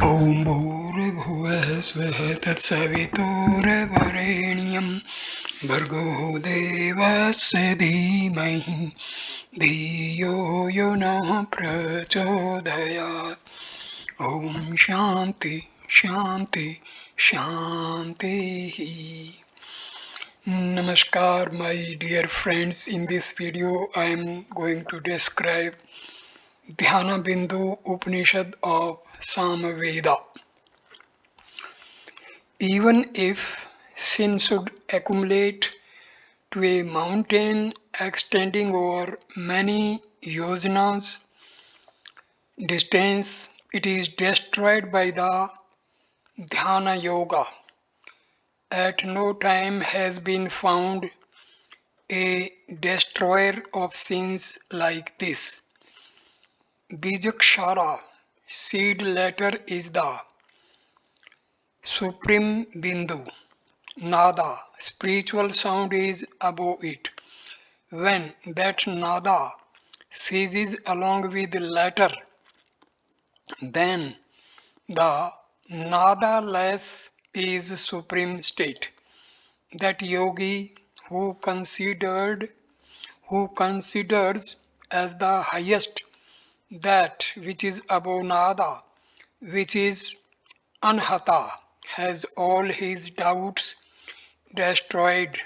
ॐ भूर्भुवः स्वः तत्सवितुर्वरेण्यं भर्गो देवस्य धीमहि धियो यो नः प्रचोदयात् ॐ शान्ति शान्ति शान्तिः. Namaskar, my dear friends. In this video I am going to describe Dhyana Bindu Upanishad of Samaveda. Even if sin should accumulate to a mountain extending over many yojanas distance, it is destroyed by the Dhyana Yoga. At no time has been found a destroyer of sins like this. Bijakshara, seed letter, is the supreme Bindu. Nada, spiritual sound, is above it. When that nada ceases along with the letter, then the nada-less is supreme state. That yogi who considers as the highest that which is above nada, which is anhata, has all his doubts destroyed.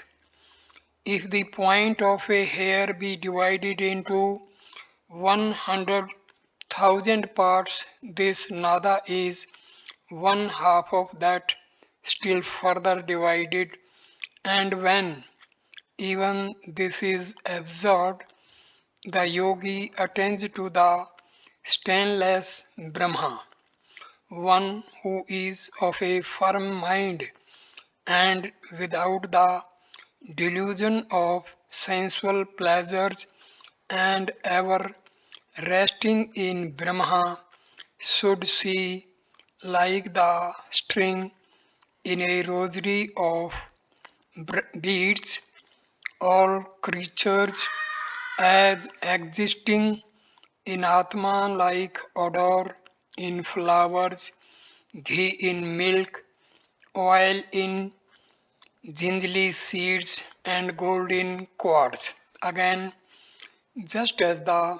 If the point of a hair be divided into 100,000 parts, this nada is one half of that, still further divided, and when even this is absorbed, the yogi attains to the stainless Brahma, one who is of a firm mind and without the delusion of sensual pleasures, and ever resting in Brahma, should see like the string in a rosary of beads all creatures as existing in Atman like odor in flowers, ghee in milk, oil in gingerly seeds, and gold in quartz. Again, just as the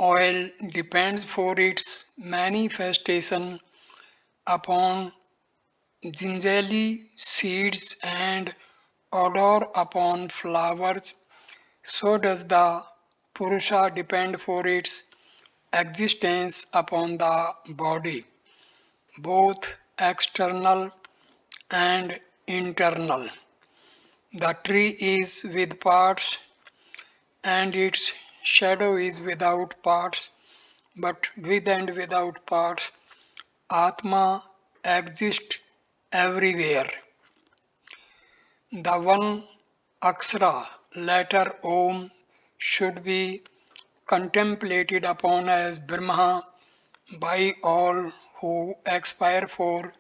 oil depends for its manifestation upon gingerly seeds and odor upon flowers, so does the Purusha depend for its existence upon the body, both external and internal. The tree is with parts and its shadow is without parts, but with and without parts, Atma exists everywhere. The one Akshara, letter Om, should be contemplated upon as Brahma by all who aspire for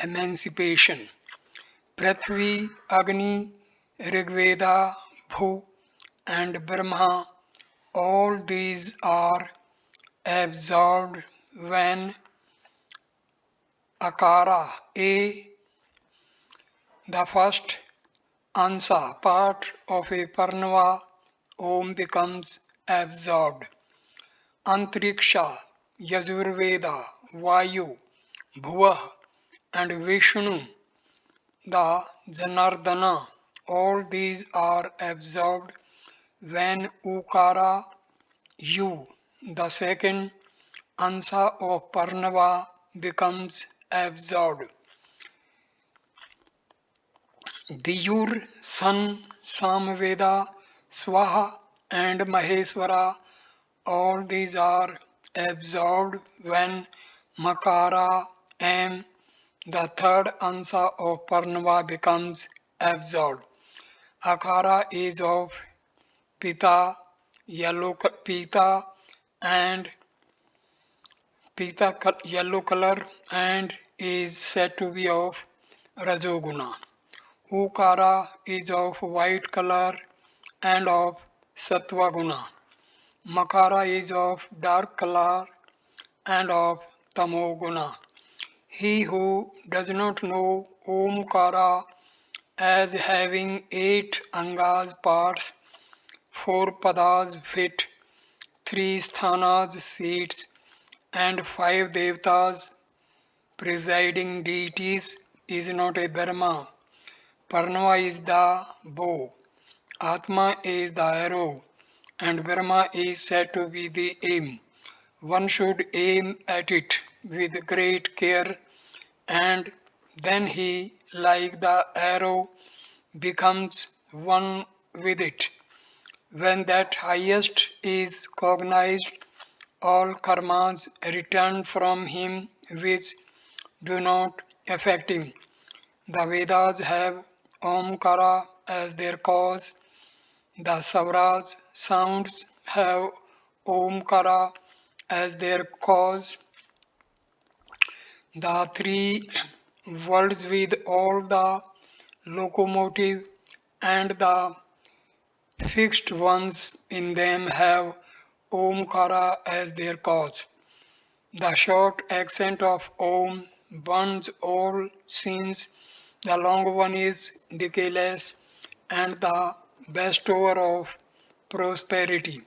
emancipation. Prithvi, Agni, Rigveda, Bhu, and Brahma, all these are absorbed when Akara, A, the first Ansa, part of a Parnava, Om, becomes absorbed. Antariksha, Yajurveda, Vayu, Bhuva, and Vishnu, the Janardana, all these are absorbed when Ukara, U, the second Ansa of Parnava, becomes absorbed. Diyur, Sun, Samveda, Swaha, and Maheswara, all these are absorbed when Makara, M, the third Ansa of Parnava, becomes absorbed. Akara is of Pita, Pita, and yellow color, and is said to be of Rajoguna. Ukara is of white color and of Sattva Guna. Makara is of dark color and of Tamoguna. He who does not know Omkara as having 8 angas parts, 4 padas feet, 3 sthanas seats, and 5 devatas presiding deities is not a Brahma. Parnava is the bow, Atma is the arrow, and Brahma is said to be the aim. One should aim at it with great care, and then he, like the arrow, becomes one with it. When that highest is cognized, all karmas return from him which do not affect him. The Vedas have Omkara as their cause. The Savras sounds have Omkara as their cause. The three worlds with all the locomotive and the fixed ones in them have Omkara as their cause. The short accent of Om burns all sins, the long one is decayless, and the bestower of prosperity.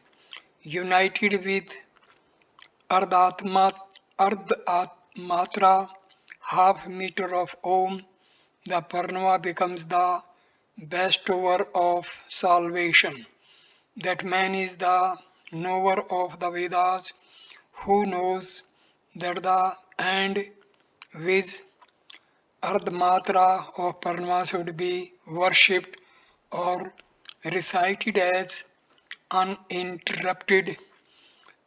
United with Ardhatma, Ardhatmatra, half meter of Om, the Parnava becomes the bestower of salvation. That man is the knower of the Vedas, who knows that the end with Ardhamatra of Parma should be worshipped or recited as uninterrupted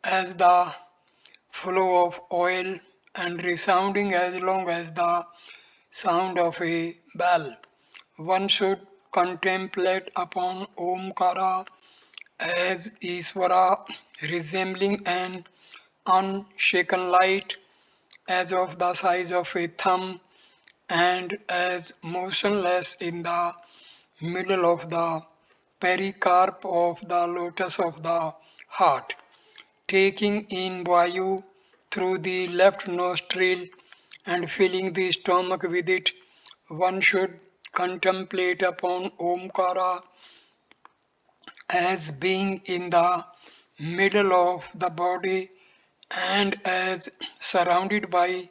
as the flow of oil and resounding as long as the sound of a bell. One should contemplate upon Omkara as Isvara, resembling an unshaken light as of the size of a thumb and as motionless in the middle of the pericarp of the lotus of the heart, taking in Vayu through the left nostril and filling the stomach with it. One should contemplate upon Omkara as being in the middle of the body and as surrounded by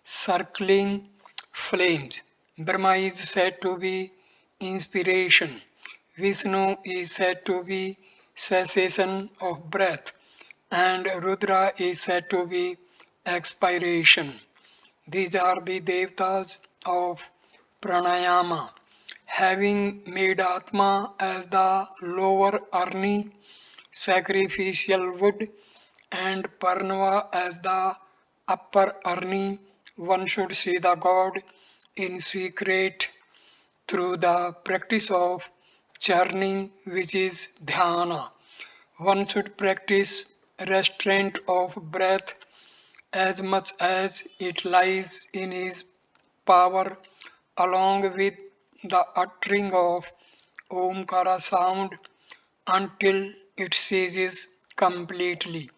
circling flames. Brahma is said to be inspiration. Vishnu is said to be cessation of breath, and Rudra is said to be expiration. These are the devatas of pranayama. Having made Atma as the lower Arni, sacrificial wood, and Parnava as the upper Arni, one should see the God in secret through the practice of churning, which is Dhyana. One should practice restraint of breath as much as it lies in his power, along with the uttering of Omkara sound until it ceases completely.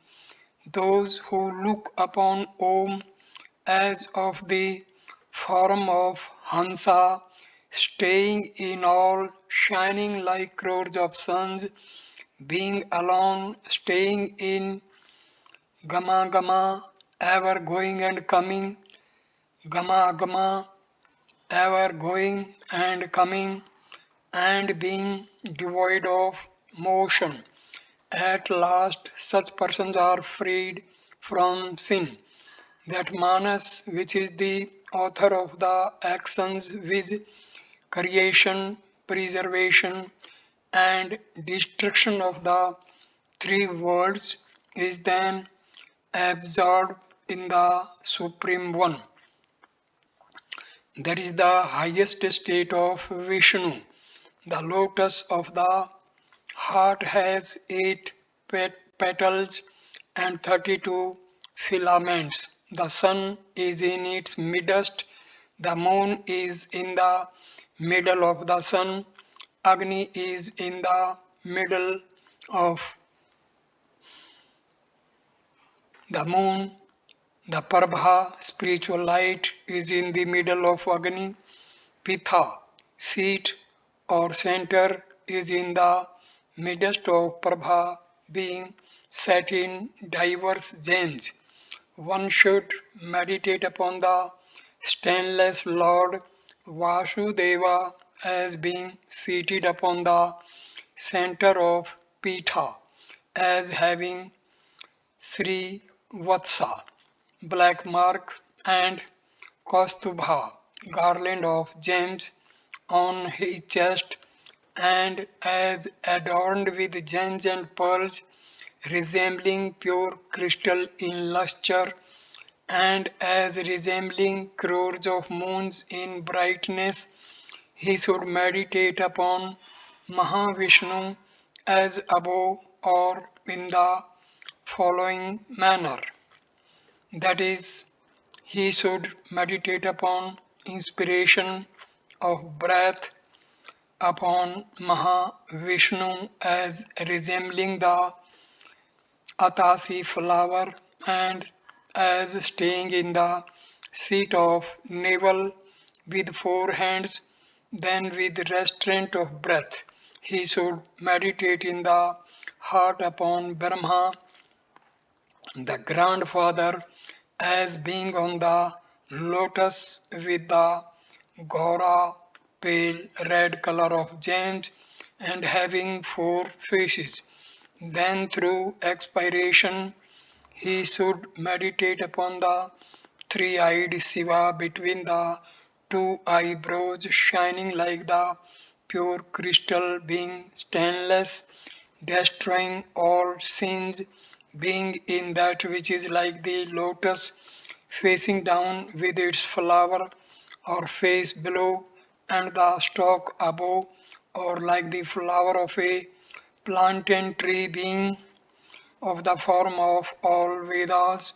Those who look upon Om as of the form of Hansa, staying in all, shining like crores of suns, being alone, staying in Gama Gama, ever going and coming, Gama Gama, ever going and coming, and being devoid of motion. At last, such persons are freed from sin. That Manas, which is the author of the actions with creation, preservation, and destruction of the three worlds, is then absorbed in the Supreme One. That is the highest state of Vishnu. The lotus of the heart has 8 petals and 32 filaments. The sun is in its midst, the moon is in the middle of the sun, Agni is in the middle of the moon, The Prabha, spiritual light, is in the middle of Agni. Pitha, seat or center, is in the midst of Prabha, being set in diverse gems. One should meditate upon the stainless Lord Vasudeva as being seated upon the center of Pitha, as having Sri Vatsa, black mark, and Kaustubha, garland of gems on his chest, and as adorned with gems and pearls, resembling pure crystal in lustre, and as resembling crores of moons in brightness. He should meditate upon Mahavishnu as above or in the following manner. That is, he should meditate upon inspiration of breath, upon Mahavishnu as resembling the Atasi flower, and as staying in the seat of navel with four hands, then with restraint of breath. He should meditate in the heart upon Brahma, the grandfather, as being on the lotus with the Gora pale red color of gems and having four faces. Then through expiration he should meditate upon the three-eyed Shiva between the two eyebrows shining like the pure crystal, being stainless, destroying all sins, being in that which is like the lotus, facing down with its flower or face below, and the stalk above, or like the flower of a plantain tree, being of the form of all Vedas,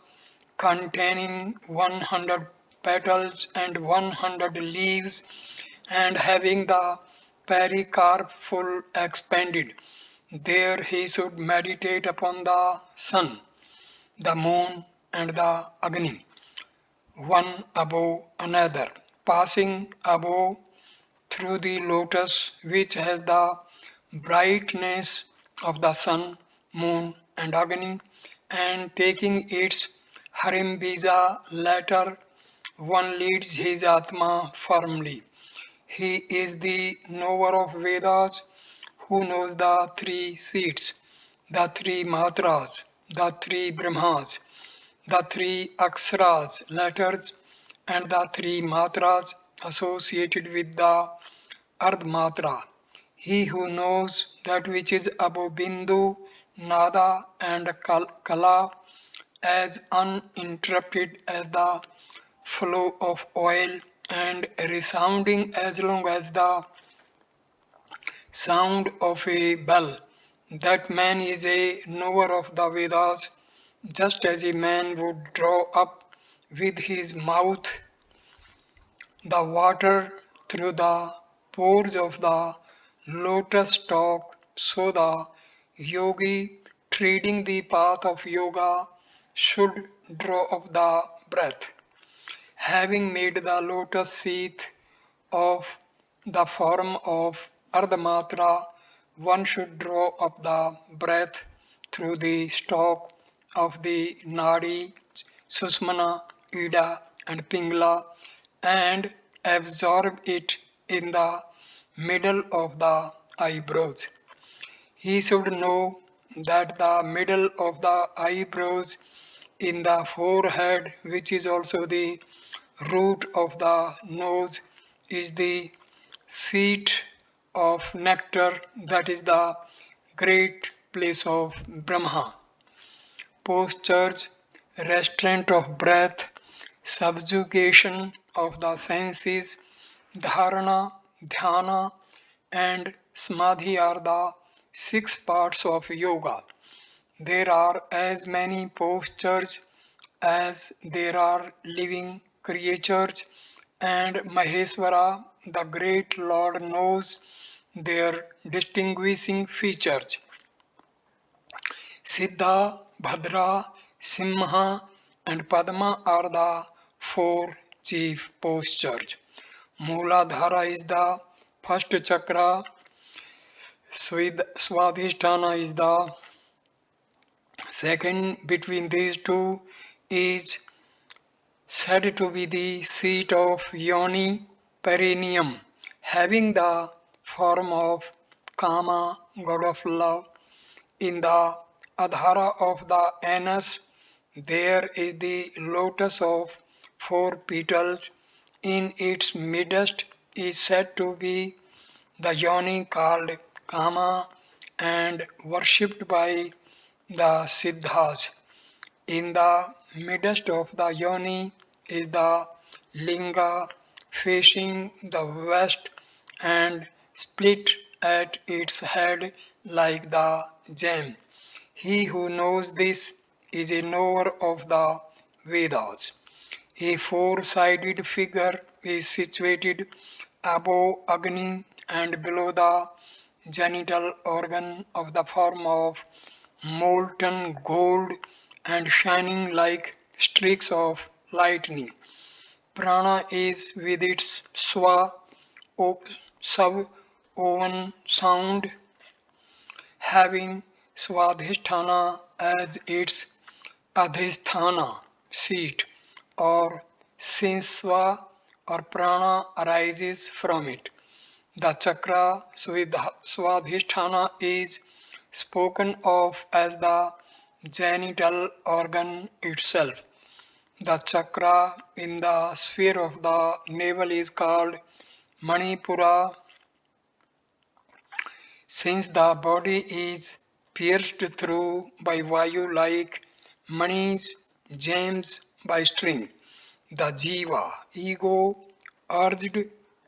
containing 100 petals and 100 leaves, and having the pericarp full expanded. There he should meditate upon the sun, the moon, and the Agni, one above another, passing above through the lotus, which has the brightness of the sun, moon, and Agni, and taking its Harimbija letter, one leads his Atma firmly. He is the knower of Vedas, who knows the three seats, the three matras, the three brahmas, the three aksharas, letters, and the three matras associated with the ardhmatra. He who knows that which is above Bindu, Nada, and Kala, as uninterrupted as the flow of oil, and resounding as long as the sound of a bell. That man is a knower of the Vedas, just as a man would draw up with his mouth the water through the pores of the lotus stalk, so the yogi treading the path of yoga should draw up the breath. Having made the lotus sheath of the form of Ardhamatra, one should draw up the breath through the stalk of the Nadi, Susmana, Ida, and Pingla, and absorb it in the middle of the eyebrows. He should know that the middle of the eyebrows in the forehead, which is also the root of the nose, is the seat of nectar, that is the great place of Brahma. Postures, restraint of breath, subjugation of the senses, dharana, dhyana, and samadhi are the six parts of yoga. There are as many postures as there are living creatures, and Maheswara, the great Lord, knows their distinguishing features. Siddha, Bhadra, Simha, and Padma are the four chief postures. Mooladhara is the first chakra, Swadhisthana is the second. Between these two is said to be the seat of Yoni perineum, having the form of Kama, god of love. In the adhara of the anus, there is the lotus of four petals. In its midst is said to be the yoni called Kama and worshipped by the Siddhas. In the midst of the yoni is the linga facing the west and split at its head like the gem. He who knows this is a knower of the Vedas. A four-sided figure is situated above Agni and below the genital organ of the form of molten gold and shining like streaks of lightning. Prana is with its sub-oven sound having Swadhisthana as its Adhisthana seat, or since Swa or Prana arises from it. The chakra Swadhisthana is spoken of as the genital organ itself. The chakra in the sphere of the navel is called Manipura. Since the body is pierced through by Vayu like manis, gems by string, the jiva, ego, urged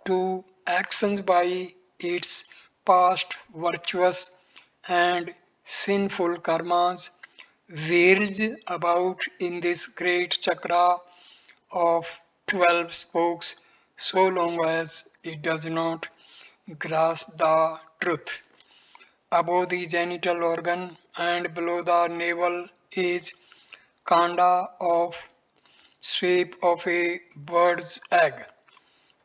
to actions by its past virtuous and sinful karmas, whirls about in this great chakra of 12 spokes so long as it does not grasp the truth. Above the genital organ and below the navel is kanda of shape of a bird's egg.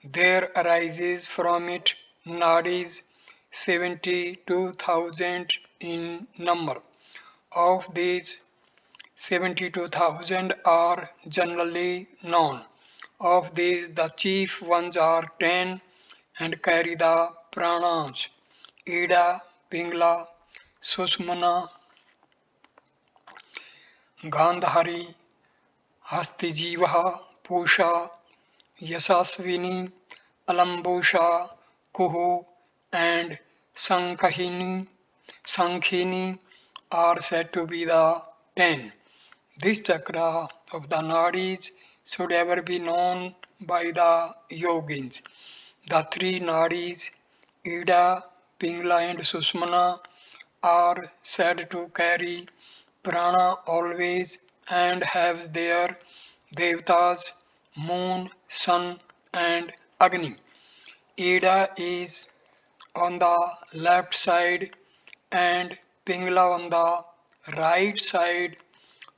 There arises from it nadis 72,000 in number. Of these 72,000 are generally known. Of these the chief ones are 10 and carry the pranas. Ida, Pingla, Susmana, Gandhari, Hastijivaha, Pusha, Yasasvini, Alambusha, Kuhu, and Sankhini are said to be the 10. This chakra of the nadis should ever be known by the yogins. The three nadis, Ida, Pingla, and Susmana, are said to carry prana always and have their devtas, moon, sun, and Agni. Ida is on the left side and Pingla on the right side,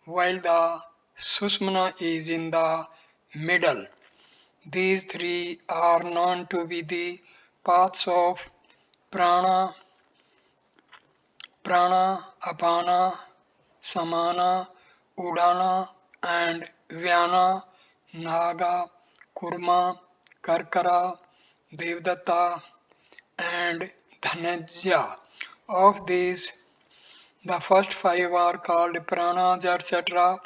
while the Susmana is in the middle. These three are known to be the paths of prana, apana, samana, udana, and vyana, naga, kurma, karkara, devdatta, and dhanajya. Of these, the first five are called pranas, etc.,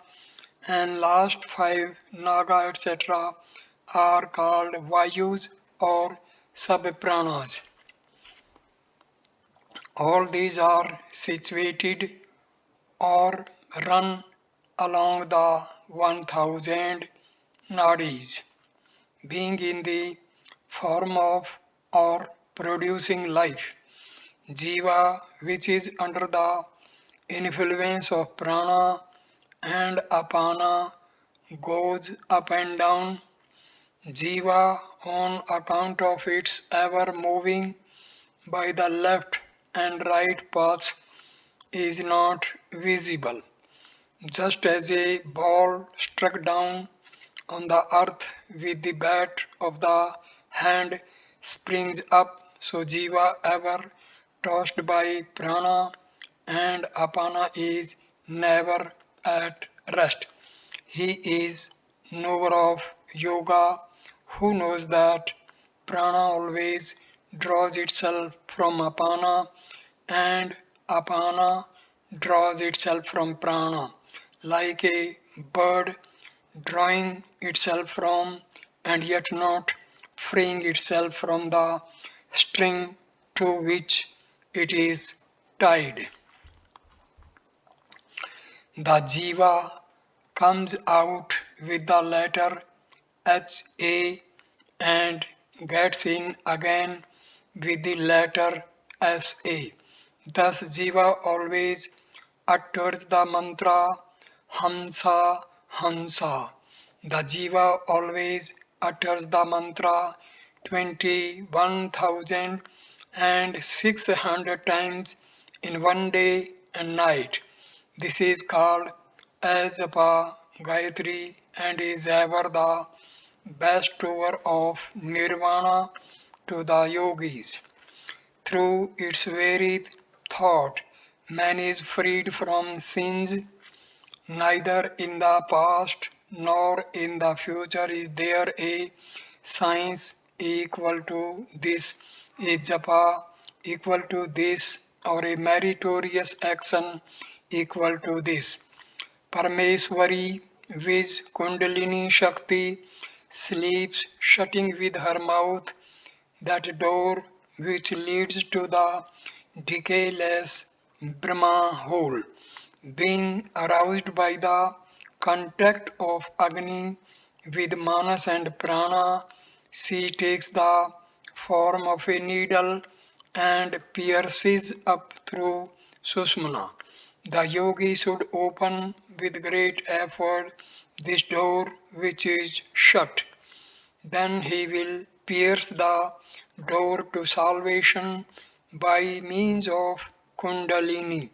and last five, naga, etc., are called vayus or subpranas. All these are situated or run along the 1000 nadis, being in the form of or producing life. Jiva, which is under the influence of prana and apana, goes up and down. Jiva, on account of its ever moving by the left and right paths, is not visible. Just as a ball struck down on the earth with the bat of the hand springs up, so Jiva, ever tossed by prana and apana, is never at rest. He is knower of yoga who knows that prana always draws itself from apana and apana draws itself from prana, like a bird drawing itself from and yet not freeing itself from the string to which it is tied. The jiva comes out with the letter HA and gets in again with the letter SA. Thus, Jiva always utters the mantra Hamsa Hamsa. The Jiva always utters the mantra 21,600 times in one day and night. This is called as Japa Gayatri and is ever the best tour of nirvana to the yogis. Through its very thought, man is freed from sins. Neither in the past nor in the future is there a science equal to this, a japa equal to this, or a meritorious action equal to this. Parmeswari, with Kundalini Shakti, sleeps shutting with her mouth that door which leads to the decayless Brahma hole. Being aroused by the contact of Agni with Manas and Prana, she takes the form of a needle and pierces up through Sushmana. The yogi should open with great effort this door which is shut. Then he will pierce the door to salvation by means of Kundalini,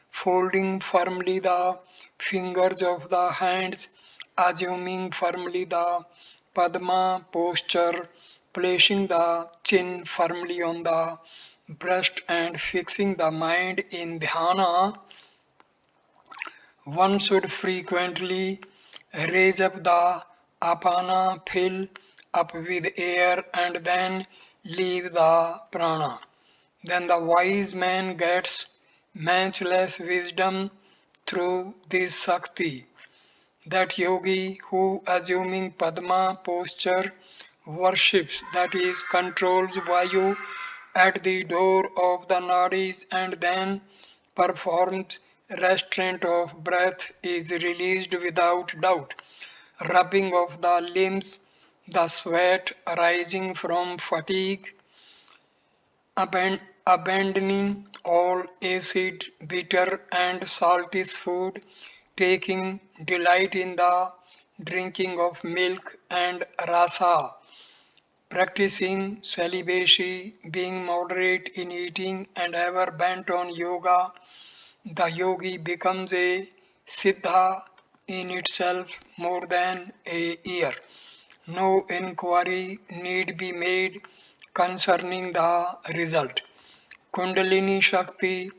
folding firmly the fingers of the hands, assuming firmly the Padma posture, placing the chin firmly on the breast and fixing the mind in Dhyana. One should frequently raise up the apana, fill up with air, and then leave the prana. Then the wise man gets matchless wisdom through this Sakti. That yogi who, assuming Padma posture, worships, that is, controls Vayu at the door of the nadis and then performs restraint of breath, is released without doubt. Rubbing of the limbs, the sweat arising from fatigue, abandoning all acid, bitter, and salty food, taking delight in the drinking of milk and rasa, practicing celibacy, being moderate in eating, and ever bent on yoga, the yogi becomes a siddha in itself more than a year. No inquiry need be made concerning the result. Kundalini Shakti,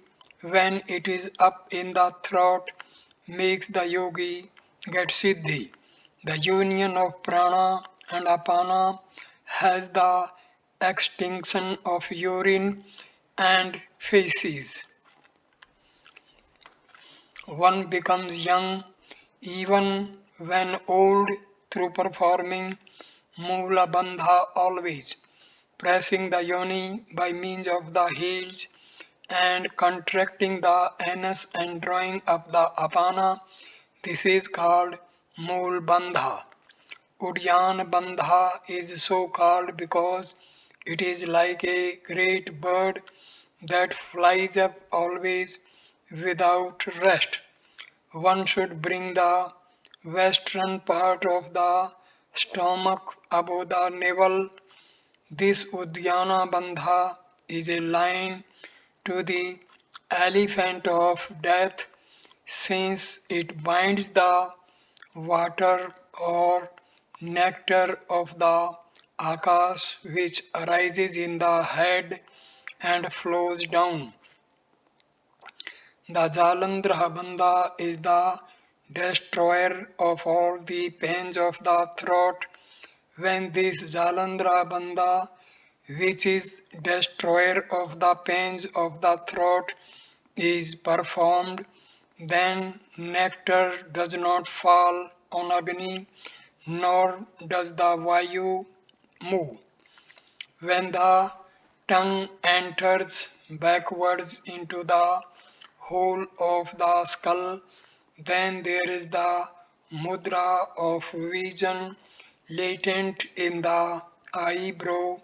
when it is up in the throat, makes the yogi get siddhi. The union of prana and apana has the extinction of urine and feces. One becomes young even when old through performing Mula Bandha always, pressing the yoni by means of the heels and contracting the anus and drawing up the apana. This is called Mool Bandha. Udyan Bandha is so called because it is like a great bird that flies up always without rest. One should bring the western part of the stomach above the navel. This Udyana Bandha is a line to the elephant of death, since it binds the water or nectar of the Akash which arises in the head and flows down. The Jalandhra Bandha is the destroyer of all the pains of the throat. When this Jalandhra Bandha, which is destroyer of the pains of the throat, is performed, then nectar does not fall on Agni, nor does the Vayu move. When the tongue enters backwards into the hole of the skull, then there is the mudra of vision latent in the eyebrow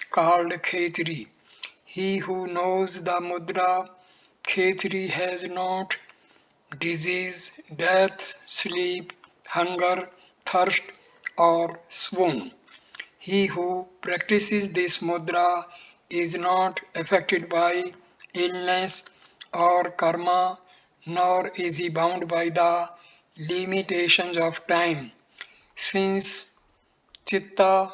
called Khetri. He who knows the mudra Khetri has not disease, death, sleep, hunger, thirst, or swoon. He who practices this mudra is not affected by illness or karma, nor is he bound by the limitations of time. Since chitta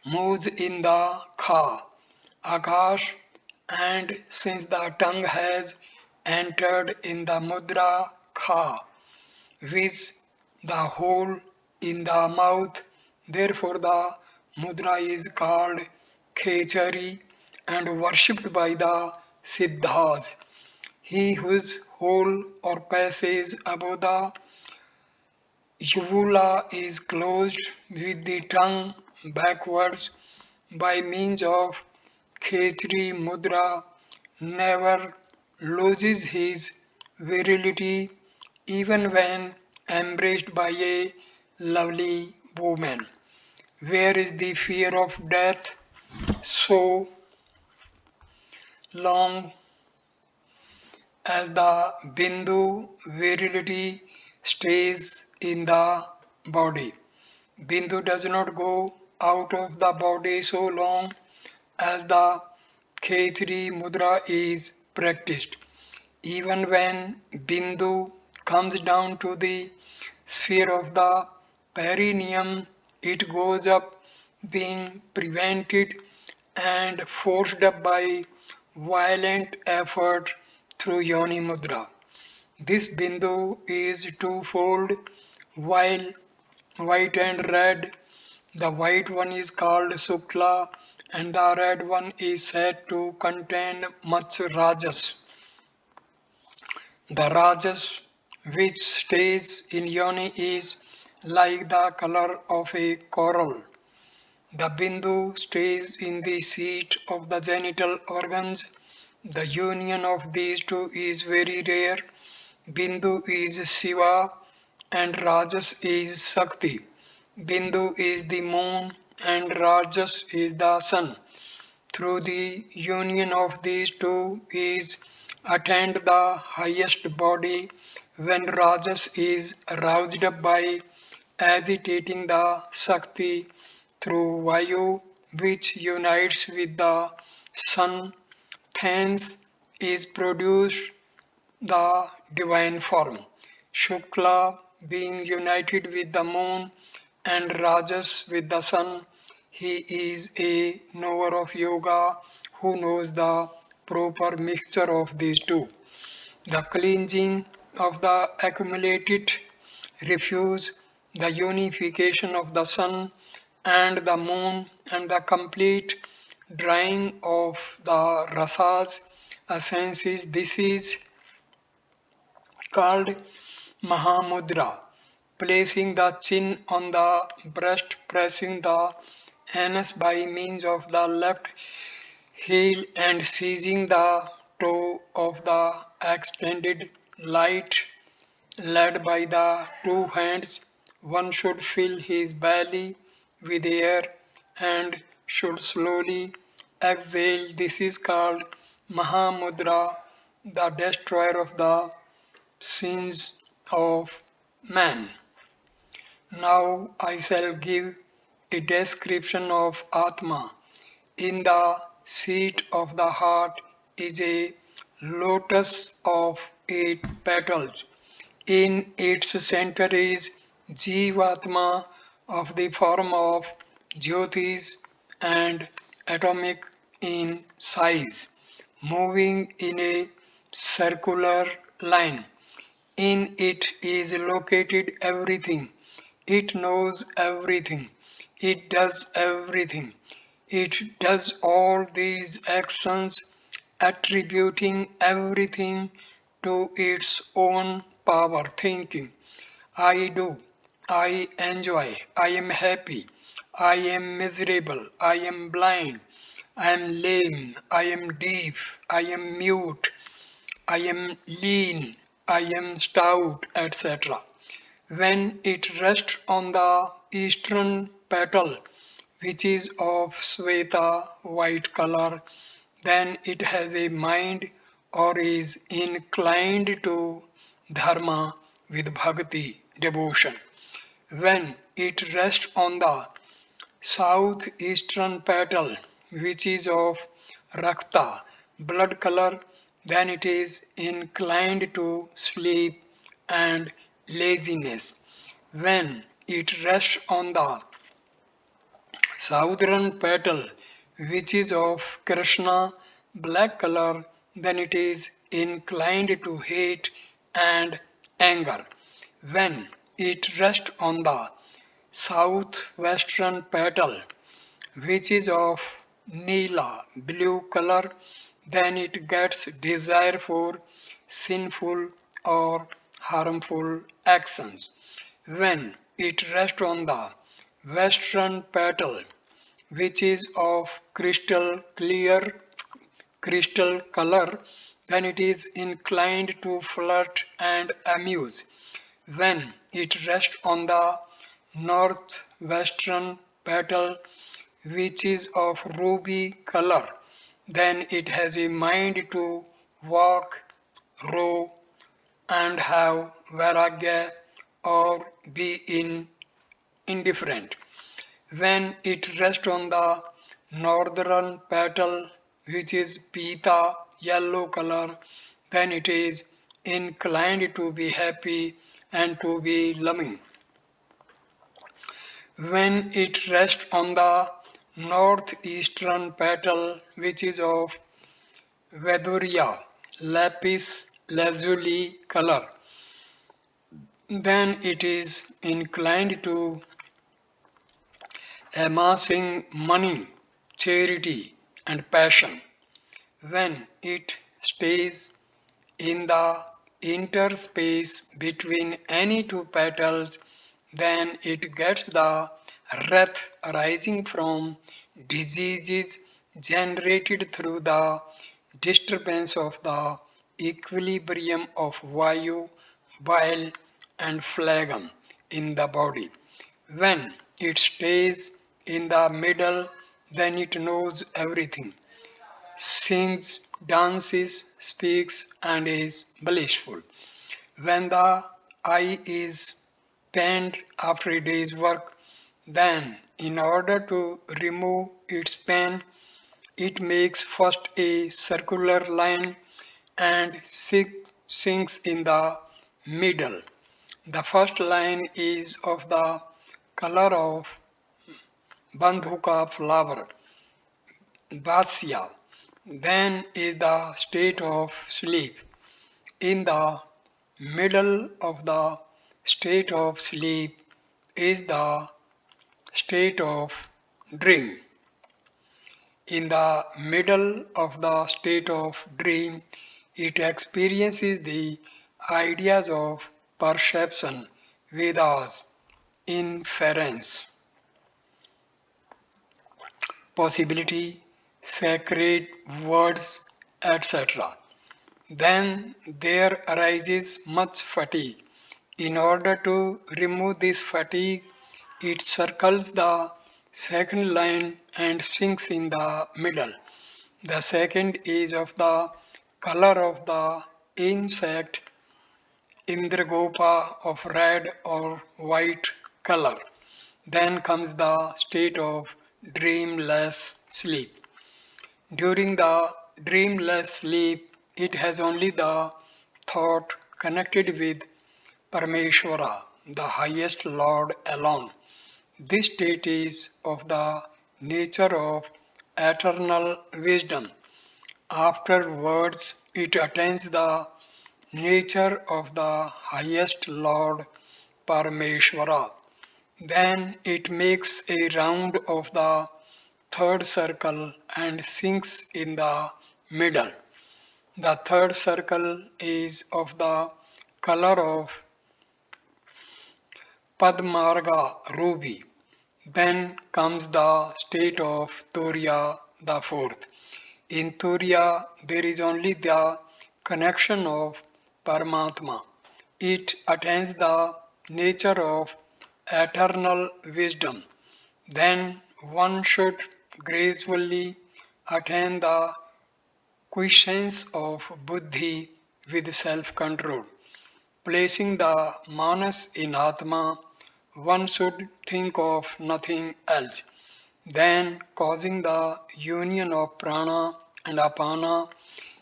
moves in the kha, akash, and since the tongue has entered in the mudra kha, which the hole in the mouth, therefore the mudra is called khechari and worshipped by the siddhas. He whose hole or passage above the uvula is closed with the tongue backwards by means of khechari mudra never loses his virility even when embraced by a lovely woman. Where is the fear of death so long as the Bindu virility stays in the body? Bindu does not go out of the body so long as the Khechri Mudra is practiced. Even when Bindu comes down to the sphere of the perineum, it goes up being prevented and forced up by violent effort through Yoni Mudra. This Bindu is twofold, while white and red. The white one is called Sukla and the red one is said to contain much Rajas. The Rajas which stays in Yoni is like the color of a coral. The Bindu stays in the seat of the genital organs. The union of these two is very rare. Bindu is Shiva and Rajas is Shakti. Bindu is the moon and Rajas is the sun. Through the union of these two is attained the highest body when Rajas is roused up by agitating the Shakti through Vayu which unites with the sun. Thence is produced the divine form. Shukla being united with the moon and Rajas with the sun, he is a knower of yoga who knows the proper mixture of these two. The cleansing of the accumulated refuse, the unification of the sun and the moon, and the complete drying of the rasas, essences, this is called Mahamudra. Placing the chin on the breast, pressing the anus by means of the left heel and seizing the toe of the extended light led by the two hands, one should fill his belly with air and should slowly exhale. This is called Mahamudra, the destroyer of the sins of man. Now I shall give a description of Atma. In the seat of the heart is a lotus of 8 petals. In its center is Jivatma of the form of Jyotis and atomic in size, moving in a circular line. In it is located everything. It knows everything. It does everything. It does all these actions, attributing everything to its own power, thinking, I do, I enjoy, I am happy, I am miserable, I am blind, I am lame, I am deaf, I am mute, I am lean, I am stout, etc. When it rests on the eastern petal, which is of Sweta white color, then it has a mind or is inclined to dharma with bhakti, devotion. When it rests on the southeastern petal, which is of Rakta, blood color, then it is inclined to sleep and laziness. When it rests on the southern petal, which is of Krishna, black color, then it is inclined to hate and anger. When it rests on the southwestern petal, which is of Neela, blue color, then it gets desire for sinful or harmful actions. When it rests on the western petal, which is of crystal color, then it is inclined to flirt and amuse. When it rests on the northwestern petal, which is of ruby color, then it has a mind to walk, row, and have vairagya or be indifferent. When it rests on the northern petal, which is pita yellow color, then it is inclined to be happy and to be loving. When it rests on the northeastern petal, which is of Vedurya lapis lazuli color, then it is inclined to amassing money, charity, and passion. When it stays in the interspace between any two petals, then it gets the wrath arising from diseases generated through the disturbance of the equilibrium of Vayu, bile, and phlegm in the body. When it stays in the middle, then it knows everything, sings, dances, speaks, and is blissful. When the eye is pained after a day's work, then in order to remove its pain, it makes first a circular line and sinks in the middle. The first line is of the color of bandhuka flower, vasya. Then is the state of sleep. In the middle of the state of sleep is the state of dream. In the middle of the state of dream, it experiences the ideas of perception, Vedas, inference, possibility, sacred words, etc. Then there arises much fatigue. In order to remove this fatigue, it circles the second line and sinks in the middle. The second is of the color of the insect Indragopa of red or white color. Then comes the state of dreamless sleep. During the dreamless sleep, it has only the thought connected with Parameshwara, the highest Lord alone. This state is of the nature of eternal wisdom. Afterwards, it attains the nature of the highest Lord Parameshwara. Then it makes a round of the third circle and sinks in the middle. The third circle is of the color of Padmarga ruby. Then comes the state of Turiya, the fourth. In Turiya, there is only the connection of Paramatma. It attains the nature of eternal wisdom. Then one should gracefully attain the quiescence of buddhi with self-control. Placing the manas in Atma, one should think of nothing else. Then, causing the union of prana and apana,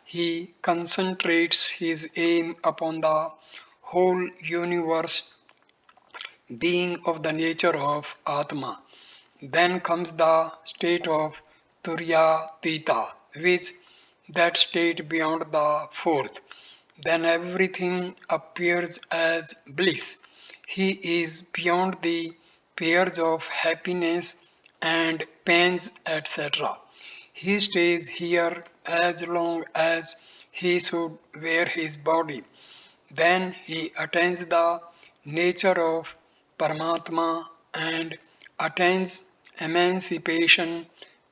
he concentrates his aim upon the whole universe being of the nature of Atma. Then comes the state of Turya Tita, which that state beyond the fourth. Then everything appears as bliss. He is beyond the pairs of happiness and pains, etc. He stays here as long as he should wear his body. Then he attains the nature of Paramatma and attains emancipation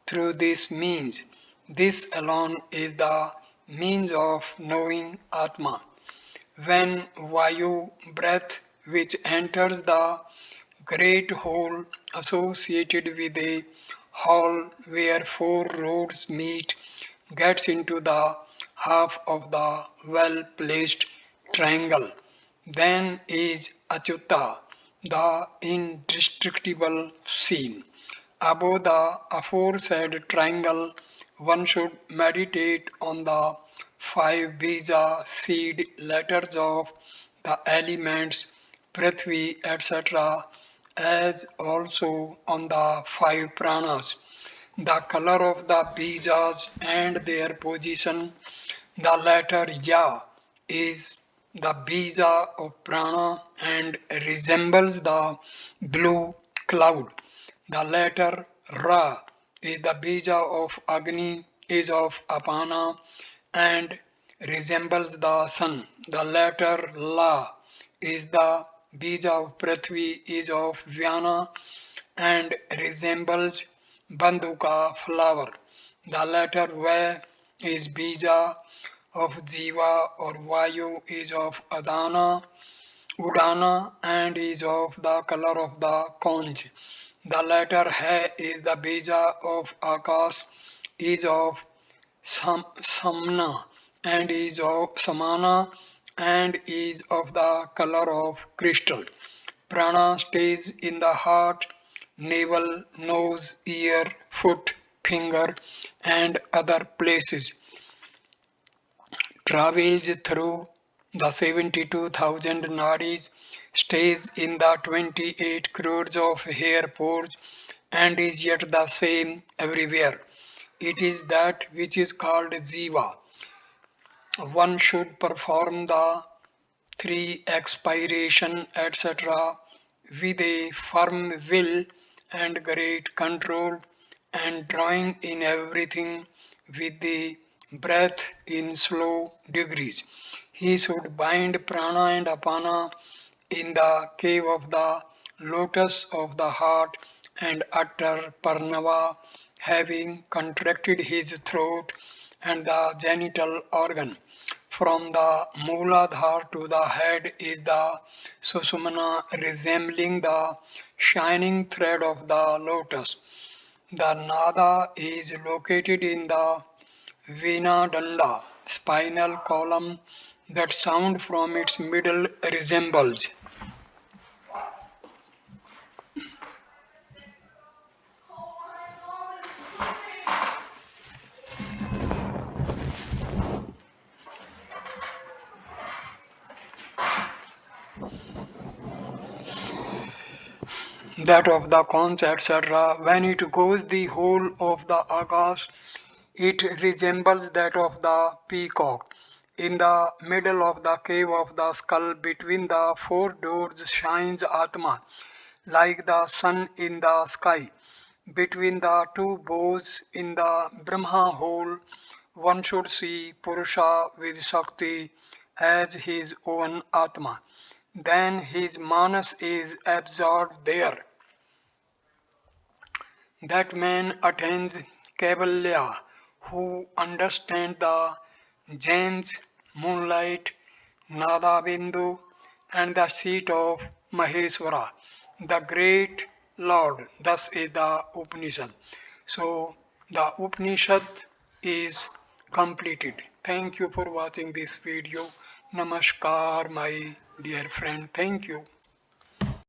through this means. This alone is the means of knowing Atma. When Vayu, breath, which enters the great hole associated with a hall where four roads meet, gets into the half of the well placed triangle, then is Achyuta, the indestructible scene. Above the aforesaid triangle, one should meditate on the five bija seed letters of the elements Prithvi, etc., as also on the five pranas, the color of the bijas and their position. The letter Ya is the bija of prana and resembles the blue cloud. The letter Ra is the bija of Agni, is of Apana and resembles the sun. The letter La is the bija of Prithvi, is of Dhyana and resembles Banduka flower. The letter V is bija of Jiva or Vayu, is of Udana and is of the color of the conch. The letter He is the bija of Akas, is of Samna and is of Samana and is of the color of crystal. Prana stays in the heart, navel, nose, ear, foot, finger, and other places. Travels through the 72,000 nadis, stays in the 28 crores of hair pores, and is yet the same everywhere. It is that which is called Jiva. One should perform the three expiration, etc., with a firm will and great control, and drawing in everything with the breath in slow degrees. He should bind prana and apana in the cave of the lotus of the heart and utter parnava, having contracted his throat and the genital organ. From the Mooladhara to the head is the Susumna, resembling the shining thread of the lotus. The Nada is located in the Vinadanda, spinal column. That sound from its middle resembles that of the conch, etc. When it goes the whole of the Akash, it resembles that of the peacock. In the middle of the cave of the skull, between the four doors, shines Atma, like the sun in the sky. Between the two bows in the Brahma hole, one should see Purusha with Shakti as his own Atma. Then his Manas is absorbed there. That man attains Kaivalya, who understands the gems, moonlight, Nada Bindu, and the seat of Maheswara, the great Lord. Thus is the Upanishad. So the Upanishad is completed. Thank you for watching this video. Namaskar, my dear friend. Thank you.